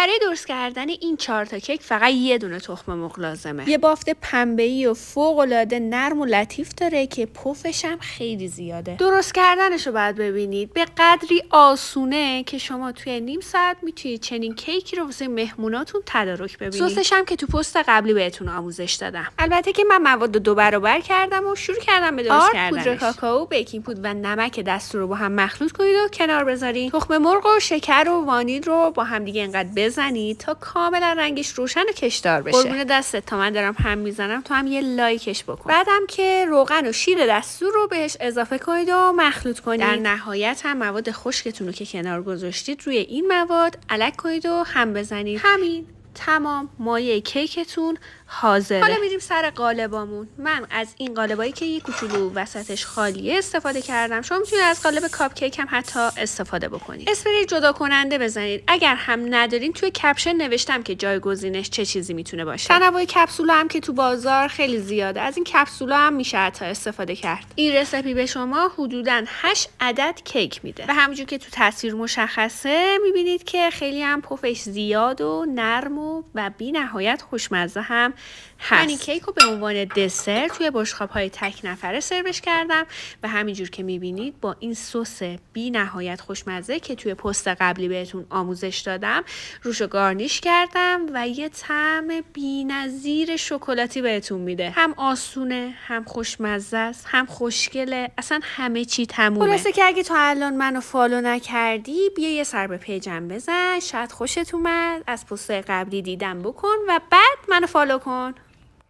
برای درست کردن این 4 تا کیک فقط یه دونه تخم مرغ لازمه. یه بافت پنبه‌ای و فوق‌العاده نرم و لطیف داره که پفش هم خیلی زیاده. درست کردنش رو باید ببینید. به قدری آسونه که شما توی نیم ساعت میتونید چنین کیکی رو واسه مهموناتون تدارک ببینید. سسش هم که تو پست قبلی بهتون آموزش دادم. البته که من مواد 2 برابر کردم و شروع کردم به درست کردنش. پودر کاکائو، بیکینگ پودر و نمک دستور رو با هم مخلوط کنید و کنار بذارید. تخم مرغ و شکر و وانیل رو با هم دیگه اینقدر بزنید تا کاملا رنگش روشن و کشدار بشه. قربون دستت، تا من دارم هم میزنم تو هم یه لایکش بکن. بعدم که روغن و شیر دستور رو بهش اضافه کنید و مخلوط کنید. در نهایت هم مواد خشکتون رو که کنار گذاشتید روی این مواد الک کنید و هم بزنید. همین، تمام، مایه کیکتون حاضره. حالا میریم سر قالبامون. من از این قالبایی که یه کوچولو وسطش خالیه استفاده کردم. شما میتونید از قالب کاپ کیک هم حتی استفاده بکنید. اسپری جدا کننده بزنید. اگر هم ندارین توی کپشن نوشتم که جایگزینش چه چیزی میتونه باشه. تنوع کپسولا هم که تو بازار خیلی زیاده. از این کپسولا هم میشه حتی استفاده کرد. این رسیپی به شما حدوداً 8 عدد کیک میده. و همونجوری که تو تصویر مشخصه میبینید که خیلی هم پفش زیاد و نرم و بی نهایت خوشمزه هم هست. من این کیک رو به عنوان دسر توی بشقاب‌های تک نفره سروش کردم و همینجور که میبینید با این سس بی نهایت خوشمزه که توی پست قبلی بهتون آموزش دادم روشو گارنیش کردم و یه طعم بی‌نظیر شکلاتی بهتون میده. هم آسونه، هم خوشمزه است، هم خوشگله، اصلا همه چی تمومه. خلاصه که اگه تا الان منو فالو نکردی بیا یه سر به پیجم بزن، شاید خوشت اومد، از پست قبلی دیدم بکن و بعد منو فالو کن.